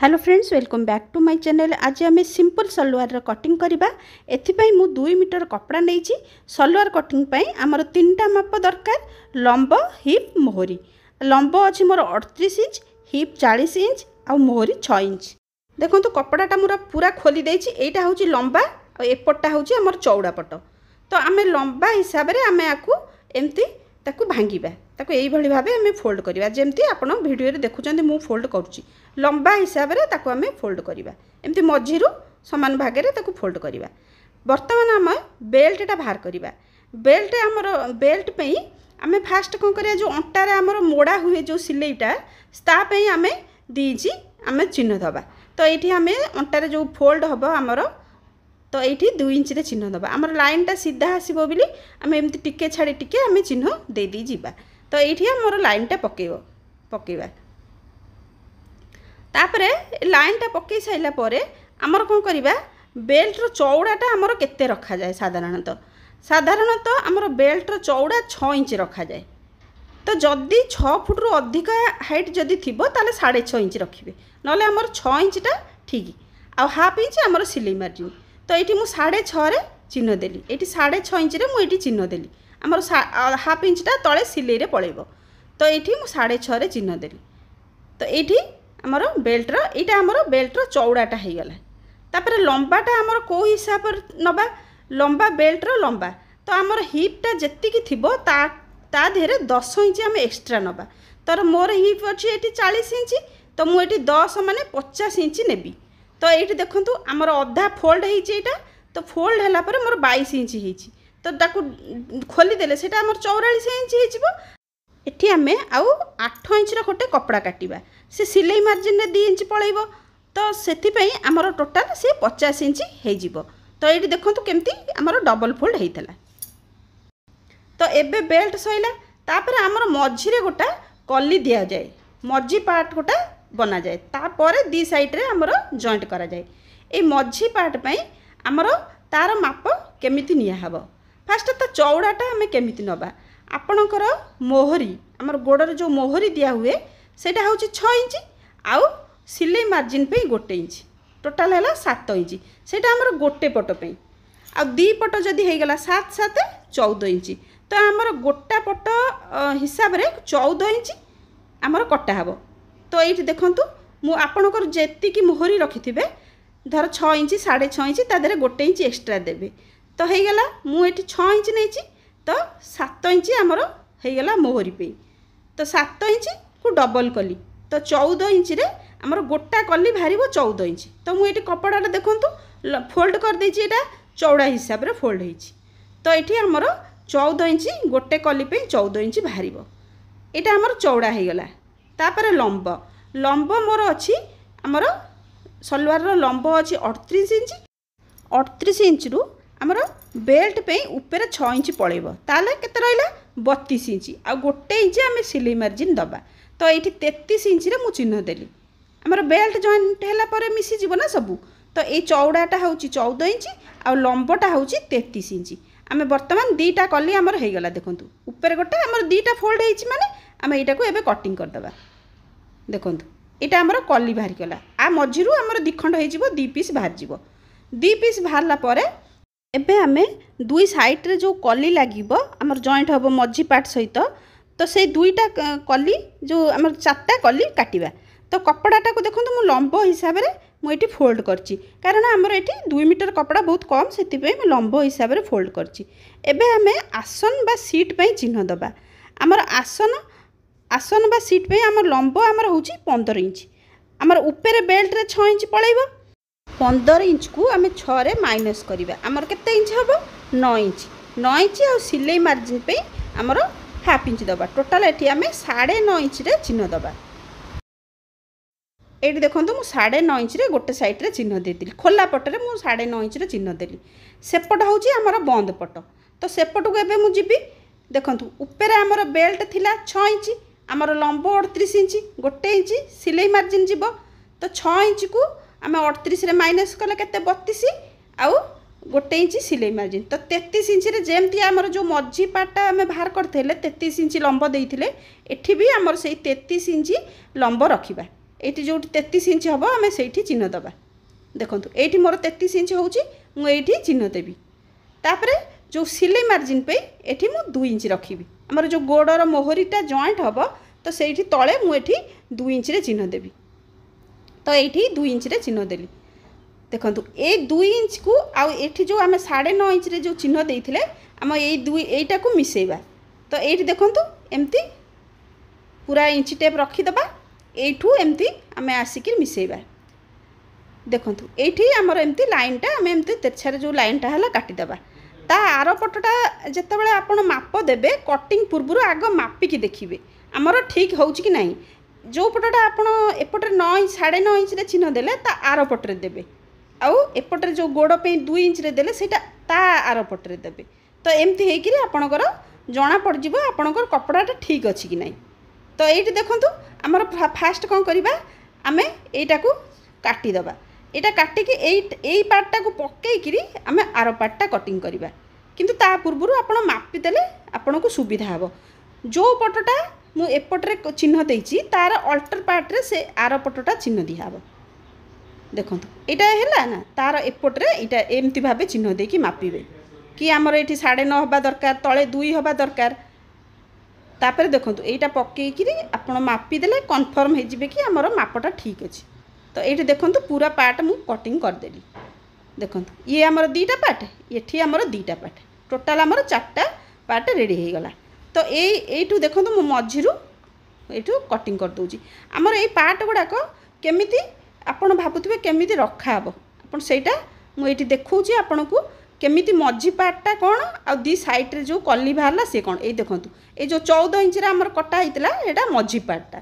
Hello friends, welcome back to my channel. आज आम simple salwar cutting करवा। एथिपाई मु 2 मीटर कपड़ा नहीं सलवार कटिंग पाई आमर 3टा माप दरकार। लंब, हिप, मोहरी। लंब अच्छी मोर 38 इंच, हिप 40 इंच आ मोहरी 6 इंच। देखो तो कपड़ाटा मोर पूरा खोली देछि। एटा होछि लंबा और एपटटा होछि हमर चौड़ा पट। तो आमे लंबा हिसाब रे आमे आकु एमती ताकू भांगिबा। ताकू एई भली भाबे आमे फोल्ड करिबा। जेमती आपण वीडियो रे देखुचंदी मु फोल्ड करूची। लंबा हिसाब रे ताकू आमे फोल्ड करिबा। एमती मझिरु समान भाग रे ताकू फोल्ड करिबा। वर्तमान आमे बेल्टटा बाहर करिबा। बेल्ट हमर बेल्ट पई आमे फास्ट कोन करिया जो अंटा रे हमर मोड़ा हुए जो सिलेइटा ता पई आमे 2 इंच आमे चिन्ह दबा। तो एठी आमे अंटा रे जो फोल्ड हबो हमर तो ये 2 इंच रे चिन्ह दबा। आमर लाइनटा सीधा आसबो बोली आमे एमती टिके छाड़ी टिके आमे चिन्ह दे दी जिबा। तो ये आमर लाइनटा पकेबा। तापरे लाइनटा पकई साइला परे आमर कोन करिबा, बेल्ट रो चौड़ाटा आमर केते रखा जाए। साधारणतः आमर बेल्ट रो चौड़ा 6 इंच रखा जाए। तो जदि 6 फुट रो अधिक हाइट जदि थिबो ताले 6.5 इंच रखिबे। नले आमर 6 इंचटा ठीक आ हाफ इंच आमर सिलाई मार्जिन। तो ये मुझे 6.5 रे चिन्ह देली। ये 6.5 इंच रे मुझे चिन्ह देली। आमर हाफ इंचटा तले सिलाई रे पड़ेबो। तो ये मुझे 6.5 रे चिन्ह देली। तो ये आमर बेल्ट रो एटा आमर बेल्ट रो चौड़ाटा हो गला। तापर लंबाटा आमर को हिसाब नबा। लंबा बेल्ट रो लंबा तो आमर हिपटा जेतिकी थिबो ता धेरे 10 इंच आम एक्स्ट्रा नबा। तर मोर हिप अच्छी ये 40 इंच। तो मुझे 10 माने 50 इंच नेबी। तो ये देखो आमर अधा फोल्ड होता। तो फोल्ड है मोर 22 इंच हो। तो ताकू खोली देले सेटा आमर 44 इंच हो। एठी आमे आउ 8 इंच रो गोटे कपड़ा काटिबा। से सिलाई मार्जिन रे 2 इंच पळैबो। तो सेथि पई आमर टोटल से 50 इंच हे जिवो। तो ये देखो केमती आमर डबल फोल्ड हेइतला। तो एबे बेल्ट सइला। तापर आमर मझी रे गोटा कली दिया जाए। मझी पार्ट गोटा बना जाए। तापर 2 साइड रे आमर जॉइंट करा जाए। ए मझी पार्ट पई आमर तार माप केमिति निया हबो। फास्ट ता चौड़ाटा आमे केमिति नबा। आपणकर मोहरी आमर गोड़र जो मोहरी दिया हुए सेटा होची 6 इंच आउ सिलाई मार्जिन पे 1 इंच। टोटल है 7 इंच। सेटा आमर गोटे पट पे आ 2 पट जदि हे गला 7 7 14 इंच। तो आमर गोटा पट हिसाब रे 14 इंच आमर कटा हबो। तो ये देखूँ मु आपणकर जेतिकी मोहरी रखि धर 6 इंच 6.5 इंच तादे 1 इंच एक्स्ट्रा देबे। तो हो गला मुझे 6 इंच नहीं। तो 7 इंच आमर हो मोहरी पे। तो 7 इंच को डबल कली। तो 14 इंच रे आमर गोटा कली बाहर 14 इंच। तो मुझे कपड़ा देखूँ फोल्ड कर देछि। एटा चौड़ा हिसाब रे फोल्ड होइछि। तो ये आमर 14 इंच गोटे कली पे 14 इंच बाहर। एटा आमर चौड़ा हो गला। तापर लंब लंब मोर अच्छी आमर सलवार रो लंब अच्छी 38 इंच। 38 इंच रु आमर बेल्ट पे ऊपर 6 इंच पड़ेबो। ताले केते रहला 32 इंच आ 1 इंच आमे सिलाई मार्जिन दबा। तो ये 33 इंच रे मु चिन्ह देली। आमर बेल्ट जॉइंट हैला परे मिसी जीवो ना सबू। तो ये चौड़ाटा होची 14 इंच आ लंबटा होची 33 इंच। आमे वर्तमान 2टा कली आमर हे गला। देखंतु ऊपर गोटा आमर 2टा फोल्ड हेछि माने आमे एटा को एबे कटिंग कर दबा। देखो यहाँ आमर कली बाहरी गला। आ मझिरू आमर 2 खंड हो 2 पीस बाहर जीवो। 2 पीस बाहरला परे एबे आमे 2 साइड रे जो कली लागिबो आमर जॉइंट हबो मझी पार्ट सहित। तो से 2टा कली जो आमर 4टा कली काटिबा। तो कपड़ाटा को देखो मु लंब हिसाब रे मु एठी फोल्ड करची। कारण आमर एठी 2 मीटर कपड़ा बहुत कम सेति पे मु लंब हिसाब रे फोल्ड करची। एबे आमे आसन बा सीट पे चिन्ह दबा। आमर आसन बा सीट पे आमर लंब आमर होची 15 इंच। आमर ऊपर बेल्ट रे 6 इंच पळैबो। 15 इंच को आमे 6 रे माइनस करिबा। आमर केते इंच हबो 9 इंच। 9 इंच आ सिलाई मार्जिन पे आमर हाफ इंच दबा। टोटल एठी आमे 9.5 इंच रे चिन्ह दबा। एठी देखंतु मु 9.5 इंच रे गोटे साइड रे चिन्ह देतिली। खोला पटरे मु 9.5 इंच रे चिन्ह देली। सेपट होची आमर बंद पट। तो सेपट को एबे मु जिबी। देखंतु ऊपर आमर बेल्ट थिला 6 इंच आमर लंब 38 इंच 1 इंच सिलाई मार्जिन जीव। तो 6 इंच को आम 38 रे माइनस कले केते 32 आउ 1 इंच सिलाई मार्जिन। तो 33 इंच रे जेमती आमर जो मझी पार्टा आम बाहर करते 33 इंच लंब देइथिले एठी भी आमर सेई 33 इंच लंब रखिबा। ये जो 33 इंच हम आम से चिन्ह दबा देखो ये मोर 33 इंच होती चिन्ह देवी तापर जो सिलाई मार्जिन पे ये मु 2 इंच रखी आमर जो गोड़र मोहरीटा जॉइंट हम तो से तले मुझे 2 इंच रे चिन्ह देवी तो ये 2 इंच रे चिन्ह देली देखो ये 2 इंच को आठी जो आम 9.5 इंच रे जो चिन्ह देते आम यहीटा को मिसेबा तो ये देखो एमती पूरा इंच टेप रखीदबा यू एमती आम आसिक मिसेबा देखो ये आमर एमती लाइनटा आम एमती तेरछार जो लाइनटा है काटिदेबा ता आर पटटा जिते आप माप देवे कटिंग पूर्व आग मापिकी देखिए आमर ठीक हो कि नहीं जो पटटा आप एपटे 9 इंच 9.5 इंच रे चिन्ह देले ता आर पटरे देवे आउ एपटे जो गोड़ पे 2 इंच रे देले सेटा ता आर पटरे देवे तो एमती होकर आपणकर जना पड़ज आपणकर कपड़ाटा ठीक अच्छी कि नहीं तो ये देखो आमर फास्ट कौन करवा आम यटा को काटिदबा यहाँ काटिकी यही पार्टा को पकईकि आम आर पार्टा कटिंग करवा किंतु ता पूर्व आप मापिदेले आपन को सुविधा हे जो पटटा मु एपटे चिन्ह देती तार अल्टर पार्ट्रे से आर पटटा चिन्ह दिहब देखो यहाँ है ना तार एपटे यहाँ एमती भाव चिन्ह देकी मापिबे कि आमर ये 9.5 हवा दरकार तले 2 हवा दरकार तापर देखो यहाँ पकईकि आप मापिदेले कन्फर्म हो कि आमर मापटा ठीक अच्छे तो ये देखो पूरा पार्ट मु कटिंग करदेली देखो ये आमर 2टा पार्ट ये आमर 2टा पार्ट टोटाल आमर 4टा पार्ट रेडी हो गला तो यू देखो मु मझी यू कटिंग कर दूची आमर ये पार्ट गुड़ाक केमिति आपण भाबुथिबे केमिति रखा हबो आपण सेटा मु एठी देखौची आपण को केमिति मझी पार्टटा कौन आ दी साइड रे जो कली बाहरला से कौन ये देखो ये जो 14 इंच रे आमर कटा हितला एटा मझी पार्टटा